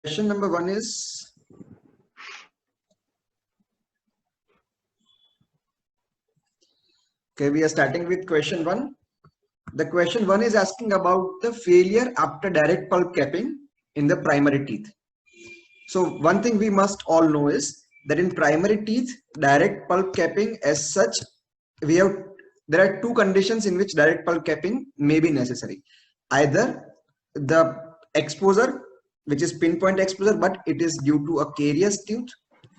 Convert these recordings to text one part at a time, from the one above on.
Question number 1 is okay. We are starting with question 1. The question 1 is asking about the failure after direct pulp capping in the primary teeth. So one thing we must all know is that in primary teeth, direct pulp capping as such, there are two conditions in which direct pulp capping may be necessary. Either the exposure, which is pinpoint exposure, but it is due to a carious tooth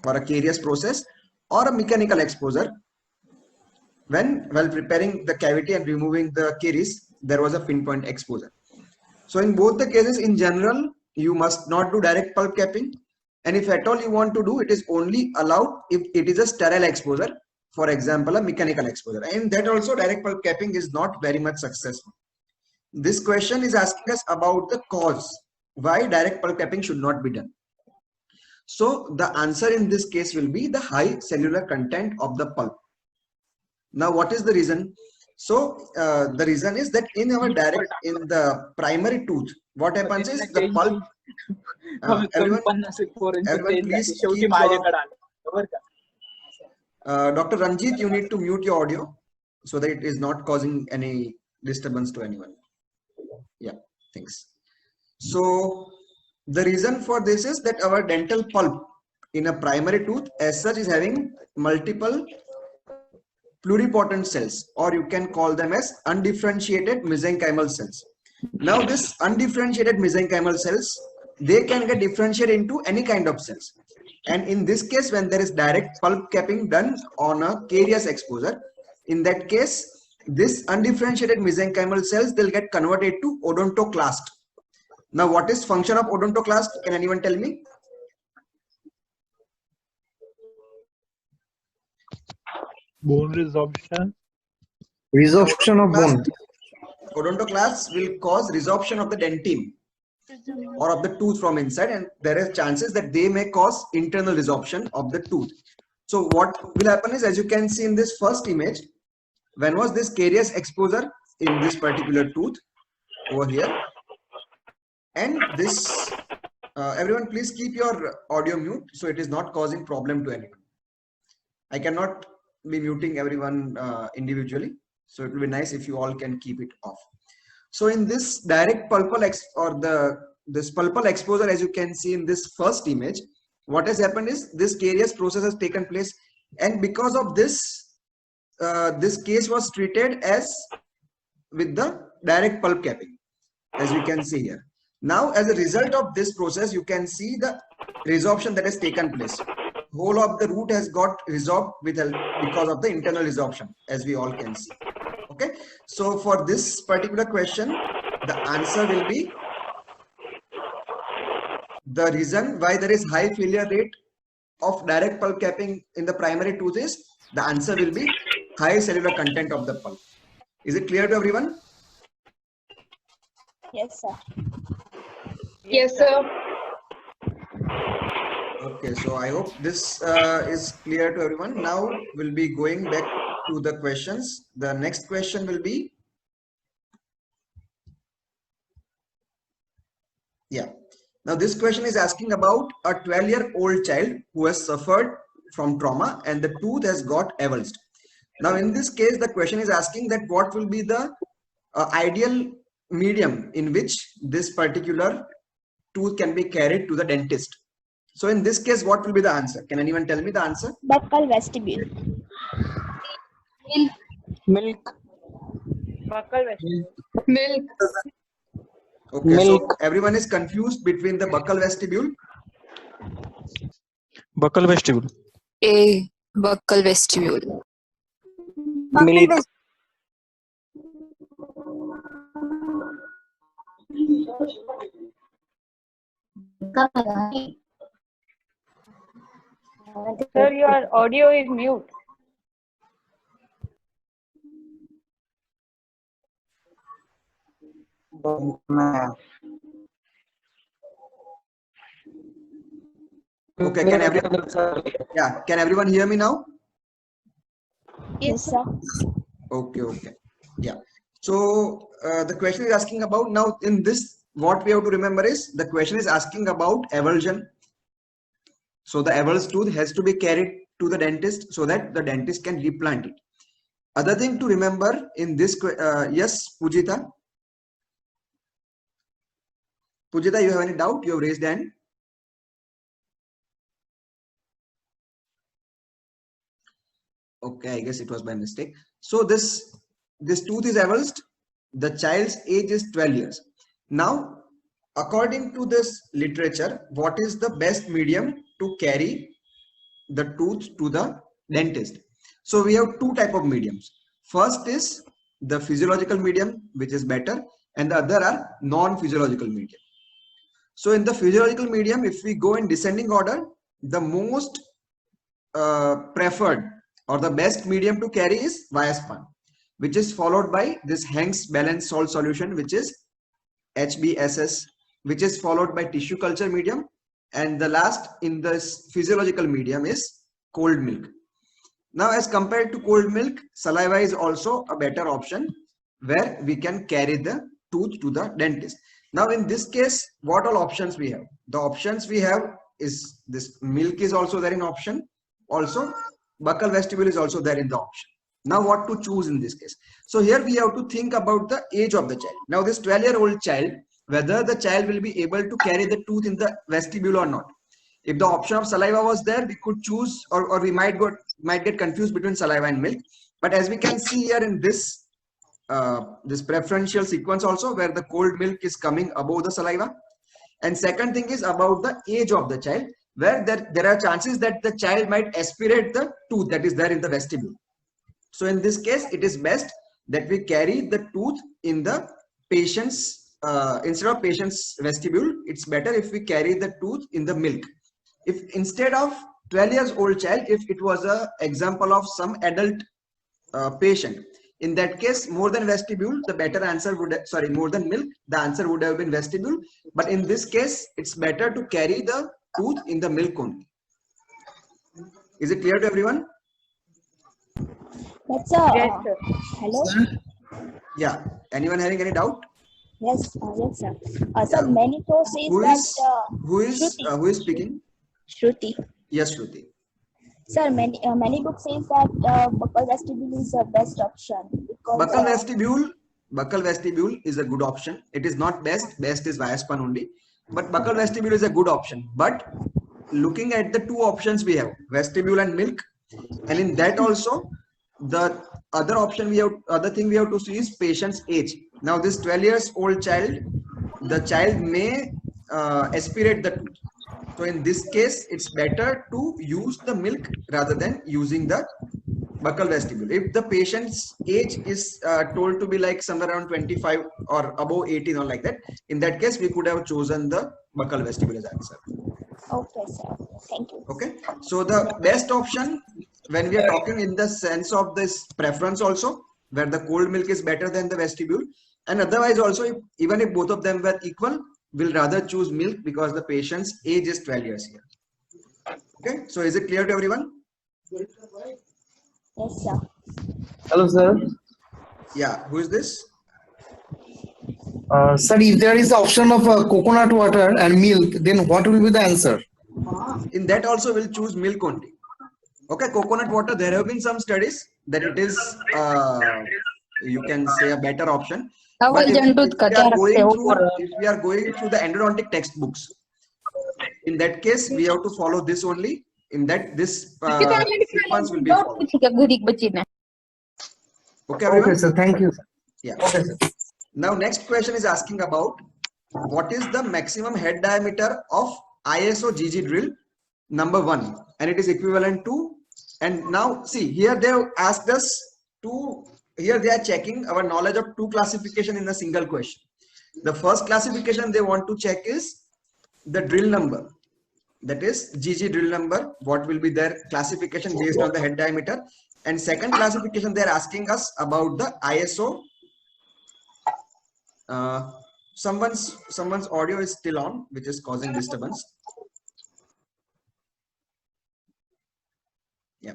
or a carious process, or a mechanical exposure. While preparing the cavity and removing the caries, there was a pinpoint exposure. So in both the cases, in general, you must not do direct pulp capping. And if at all you want to do, it is only allowed if it is a sterile exposure, for example, a mechanical exposure. And that also direct pulp capping is not very much successful. This question is asking us about the cause, why direct pulp capping should not be done. So the answer in this case will be the high cellular content of the pulp. Now, what is the reason? So the reason is that in the primary tooth, what happens is the pulp. Everyone please keep your, Dr. Ranjit, you need to mute your audio so that it is not causing any disturbance to anyone. Yeah, thanks. So the reason for this is that our dental pulp in a primary tooth as such is having multiple pluripotent cells, or you can call them as undifferentiated mesenchymal cells. Now this undifferentiated mesenchymal cells, they can get differentiated into any kind of cells. And in this case, when there is direct pulp capping done on a carious exposure, in that case, this undifferentiated mesenchymal cells, they'll get converted to odontoclast. Now, what is function of odontoclast? Can anyone tell me? Bone resorption. Resorption of bone. Odontoclasts will cause resorption of the dentine or of the tooth from inside, and there is chances that they may cause internal resorption of the tooth. So what will happen is, as you can see in this first image, when was this carious exposure in this particular tooth over here, and this everyone please keep your audio mute so it is not causing problem to anyone. I cannot be muting everyone individually, so it will be nice if you all can keep it off. So in this direct pulpal this pulpal exposure, as you can see in this first image, what has happened is this carious process has taken place, and because of this, this case was treated as with the direct pulp capping, as you can see here. Now, as a result of this process, you can see the resorption that has taken place. Whole of the root has got resorbed because of the internal resorption, as we all can see. Okay, so for this particular question, the answer will be the reason why there is high failure rate of direct pulp capping in the primary tooth is the answer will be high cellular content of the pulp. Is it clear to everyone? Yes, sir. Yes, sir. Okay, so I hope this is clear to everyone. Now we'll be going back to the questions. The next question will be, now this question is asking about a 12-year-old child who has suffered from trauma and the tooth has got avulsed. Now in this case, the question is asking that what will be the ideal medium in which this particular tooth can be carried to the dentist. So in this case, what will be the answer? Can anyone tell me the answer? Buccal vestibule. Milk. Buccal vestibule. Milk. Okay, Milk. so everyone is confused between the buccal vestibule. Buccal vestibule. A. Buccal vestibule. Milk. Sir, your audio is mute. Okay, can everyone hear me now? Yes, sir. Okay. Yeah. So the question is asking about now in this what we have to remember is the question is asking about avulsion. So the avulsed tooth has to be carried to the dentist so that the dentist can replant it. Other thing to remember in this, yes, Pujita. Pujita, you have any doubt? You have raised hand. Okay, I guess it was by mistake. So this tooth is avulsed. The child's age is 12 years. Now, according to this literature, what is the best medium to carry the tooth to the dentist? So we have two type of mediums. First is the physiological medium, which is better, and the other are non-physiological medium. So in the physiological medium, if we go in descending order, the most preferred or the best medium to carry is Viaspan, which is followed by this Hank's balanced salt solution, which is HBSS, which is followed by tissue culture medium, and the last in this physiological medium is cold milk. Now, as compared to cold milk, saliva is also a better option where we can carry the tooth to the dentist. Now, in this case, what all options we have? The options we have is this milk is also there in option. Also, buccal vestibule is also there in the option. Now, what to choose in this case? So here we have to think about the age of the child. Now, this 12-year-old child, whether the child will be able to carry the tooth in the vestibule or not. If the option of saliva was there, we could choose, or we might get confused between saliva and milk. But as we can see here in this this preferential sequence also, where the cold milk is coming above the saliva. And second thing is about the age of the child, where there are chances that the child might aspirate the tooth that is there in the vestibule. So in this case, it is best that we carry the tooth in the patient's instead of patient's vestibule. It's better if we carry the tooth in the milk. If instead of 12 years old child, if it was a example of some adult patient, in that case, more than vestibule, the better answer would, more than milk, the answer would have been vestibule. But in this case, it's better to carry the tooth in the milk only. Is it clear to everyone? That's Yes, sir. hello. Yeah. Anyone having any doubt? Yes, yes, sir. Sir, Yeah. many posts says Who is Shruti. who is speaking? Shruti. Yes, Shruti. Sir, many books says that buccal vestibule is the best option because Buccal vestibule is a good option. It is not best. Best is Viaspan only. But buccal vestibule is a good option. But looking at the two options we have, vestibule and milk, and in that also, the other option we have, other thing we have to see is patient's age. Now, this 12 years old child, the child may aspirate the tooth. So in this case, it's better to use the milk rather than using the buccal vestibule. If the patient's age is told to be like somewhere around 25 or above 18 or like that, in that case, we could have chosen the buccal vestibule as answer. Okay, sir. Thank you. Okay. So the best option when we are talking in the sense of this preference also, where the cold milk is better than the vestibule, and otherwise also, even if both of them were equal, we'll rather choose milk because the patient's age is 12 years here. Okay. So is it clear to everyone? Yes, sir. Hello, sir. Yeah. Who is this? Sir, if there is the option of coconut water and milk, then what will be the answer? In that also we'll choose milk only. Okay, coconut water, there have been some studies that it is you can say a better option. But if we are going through the endodontic textbooks, in that case we have to follow this only. In that this sequence will be followed. Okay, everyone? Okay, sir. Thank you. Yeah. Okay, sir. Now next question is asking about what is the maximum head diameter of ISO GG drill number 1, and it is equivalent to, and now see here they have asked us to, here they are checking our knowledge of two classification in a single question. The first classification they want to check is the drill number, that is GG drill number, what will be their classification based on the head diameter. And second classification they are asking us about the ISO. Someone's audio is still on, which is causing disturbance. Yeah.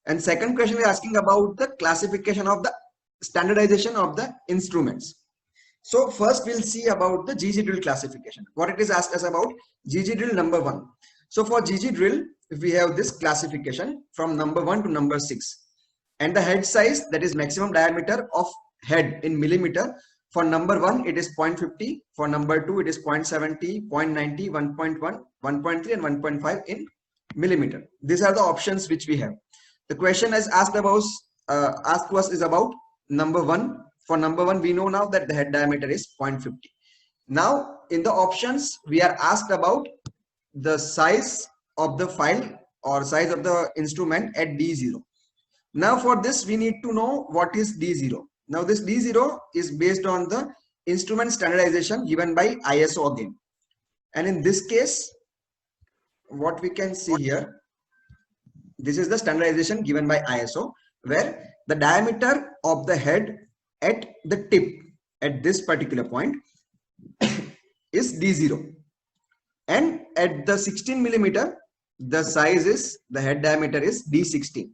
And second question is asking about the classification of the standardization of the instruments. So first we'll see about the GG drill classification. What it is asked us about GG drill number 1. So for GG drill, we have this classification from number 1 to number 6. And the head size, that is maximum diameter of head in millimeter. For number 1, it is 0.50. For number 2, it is 0.70, 0.90, 1.1, 1.3 and 1.5 in millimeter. These are the options which we have. The question is asked to us is about number 1. For number 1, we know now that the head diameter is 0.50. Now in the options, we are asked about the size of the file or size of the instrument at D0. Now for this, we need to know what is D0. Now this D0 is based on the instrument standardization given by ISO again. And in this case, what we can see here, this is the standardization given by ISO, where the diameter of the head at the tip at this particular point is D0. And at the 16 millimeter, the size is, the head diameter is D16.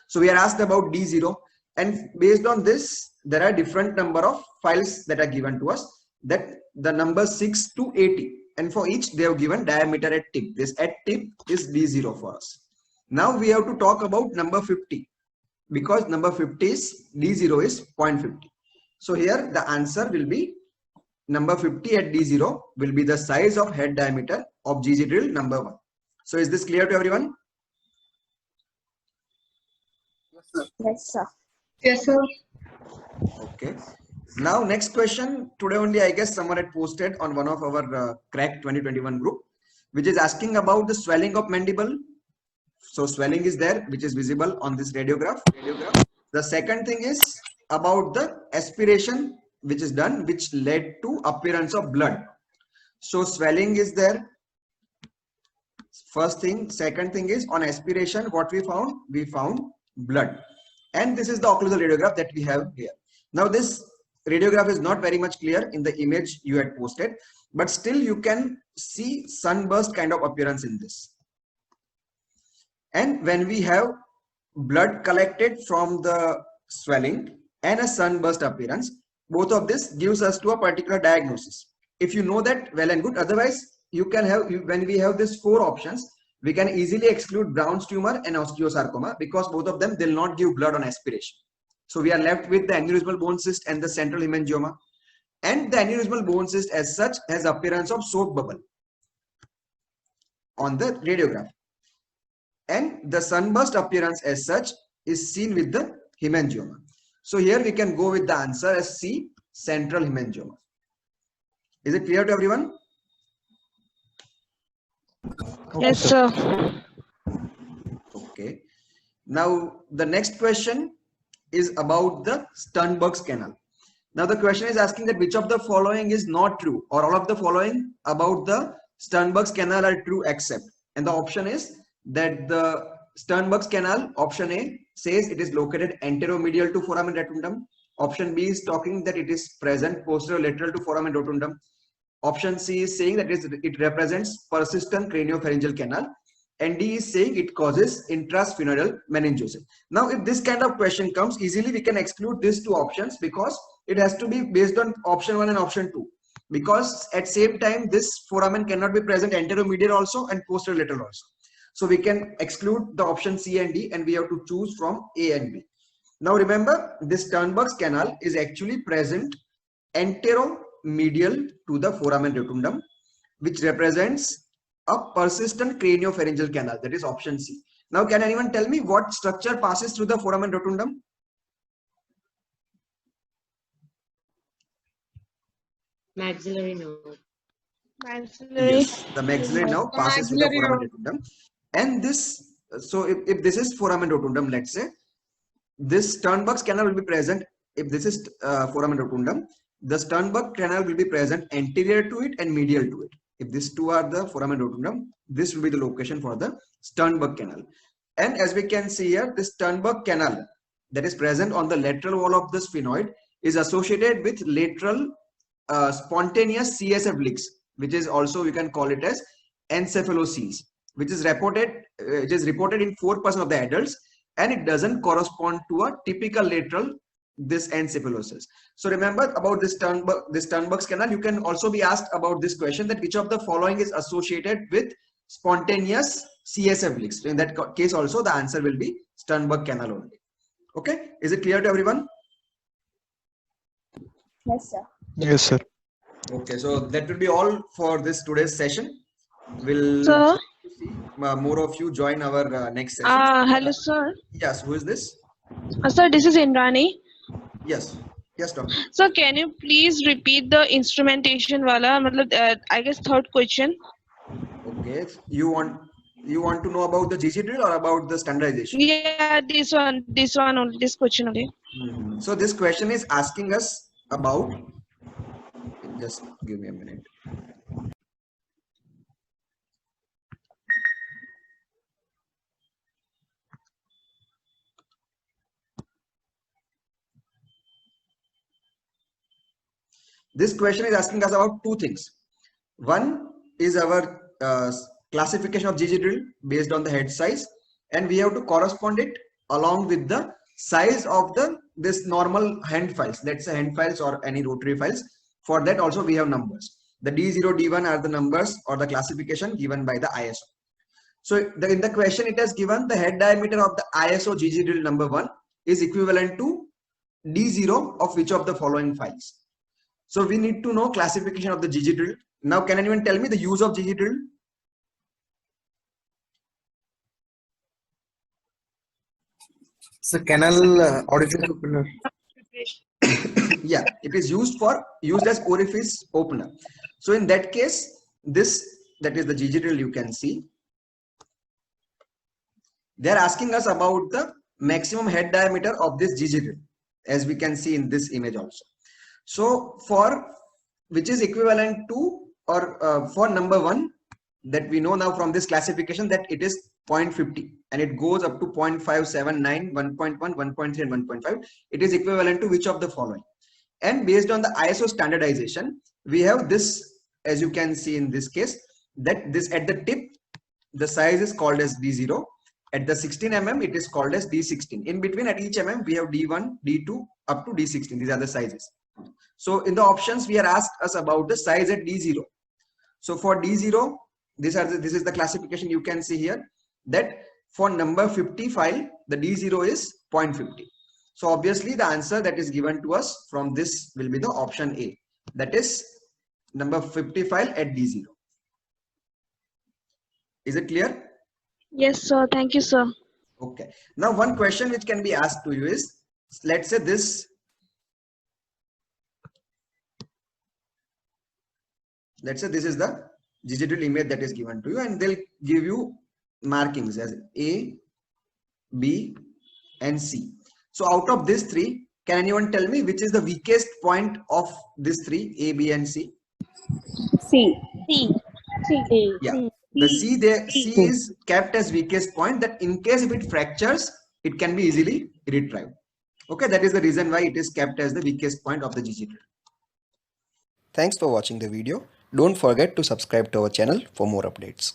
So we are asked about D0, and based on this, there are different number of files that are given to us, that the number 6 to 80, and for each they have given diameter at tip. This at tip is D0 for us. Now we have to talk about number 50, because number 50 is D0 is 0.50. So here the answer will be number 50 at D0 will be the size of head diameter of GG drill number 1. So is this clear to everyone? Yes, sir. Yes, sir. Okay. Now next question. Today only I guess someone had posted on one of our Crack 2021 group, which is asking about the swelling of mandible. So swelling is there, which is visible on this radiograph. The second thing is about the aspiration which is done, which led to appearance of blood. So swelling is there. First thing. Second thing is on aspiration, what we found? We found blood. And this is the occlusal radiograph that we have here. Now this radiograph is not very much clear in the image you had posted, but still you can see sunburst kind of appearance in this. And when we have blood collected from the swelling and a sunburst appearance, both of this gives us to a particular diagnosis. If you know that, well and good. Otherwise, you can have, when we have these 4 options, we can easily exclude Brown's tumor and osteosarcoma, because both of them will not give blood on aspiration. So we are left with the aneurysmal bone cyst and the central hemangioma. And the aneurysmal bone cyst as such has appearance of soap bubble on the radiograph. And the sunburst appearance as such is seen with the hemangioma. So here we can go with the answer as C, central hemangioma. Is it clear to everyone? Yes, sir. Okay. Now the next question is about the Sternberg's canal. Now the question is asking that which of the following is not true, or all of the following about the Sternberg's canal are true except. And the option is that the Sternberg's canal, option A, says it is located anteromedial to foramen rotundum. Option B is talking that it is present posterolateral to foramen rotundum. Option C is saying that it represents persistent craniopharyngeal canal. And D is saying it causes intrasphenoidal meningosis. Now, if this kind of question comes, easily we can exclude these 2 options, because it has to be based on option 1 and option 2. Because at same time, this foramen cannot be present anteromedial also and posterolateral also. So we can exclude the option C and D, and we have to choose from A and B. Now remember, this Sternberg's canal is actually present anteromedial to the foramen rotundum, which represents a persistent craniopharyngeal canal, that is option C. Now can anyone tell me what structure passes through the foramen rotundum? Maxillary nerve. Maxillary. Yes, the maxillary nerve passes through the foramen rotundum. And this, so if this is foramen rotundum, let's say, this Sternberg's canal will be present. If this is foramen rotundum, the Sternberg canal will be present anterior to it and medial to it. If these 2 are the foramen rotundum, this will be the location for the Sternberg canal. And as we can see here, the Sternberg canal that is present on the lateral wall of the sphenoid is associated with lateral spontaneous CSF leaks, which is also, we can call it as encephaloceles, which is reported in 4% of the adults, and it doesn't correspond to a typical lateral this encephalosus. So remember about this Sternberg's canal. You can also be asked about this question, that which of the following is associated with spontaneous CSF leaks. So in that case also the answer will be Sternberg canal only. Okay, is it clear to everyone? Yes, sir. Yes, sir. Okay, so that will be all for this today's session. We'll Sir? see more of you join our next session. Hello, sir. Yes, who is this? Sir, this is Indrani. Yes, yes, doctor. Sir, can you please repeat the instrumentation wala? I guess third question. Okay, you want to know about the GG drill or about the standardization? Yeah, this one only, this question only. So this question is asking us about, just give me a minute. This question is asking us about two things. One is our classification of GG drill based on the head size, and we have to correspond it along with the size of this normal hand files. Let's say hand files or any rotary files. For that also we have numbers. The D0, D1 are the numbers or the classification given by the ISO. So in the question it has given the head diameter of the ISO GG drill number 1 is equivalent to D0 of which of the following files. So we need to know classification of the GG drill. Now, can anyone tell me the use of GG drill? It's a canal orifice opener. Yeah, it is used as orifice opener. So in that case, that is the GG drill you can see. They are asking us about the maximum head diameter of this GG drill, as we can see in this image also. So for which is equivalent to, or for number 1, that we know now from this classification that it is 0.50 and it goes up to 0.579, 1.1, 1.3 and 1.5. It is equivalent to which of the following? And based on the ISO standardization, we have this, as you can see in this case, that this at the tip, the size is called as D0. At the 16 mm, it is called as D16. In between at each mm, we have D1, D2 up to D16. These are the sizes. So in the options, we are asked us about the size at D0. So for D0, this is the classification you can see here, that for number 50 file, the D0 is 0.50. So obviously the answer that is given to us from this will be the option A, that is number 50 file at D0. Is it clear? Yes, sir. Thank you, sir. Okay. Now one question which can be asked to you is, let's say this. Let's say this is the GG drill image that is given to you, and they'll give you markings as A, B, and C. So out of these 3, can anyone tell me which is the weakest point of these 3, A, B, and C? C. C. C. Yeah. The C is kept as weakest point, that in case if it fractures, it can be easily retrieved. Okay, that is the reason why it is kept as the weakest point of the GG drill. Thanks for watching the video. Don't forget to subscribe to our channel for more updates.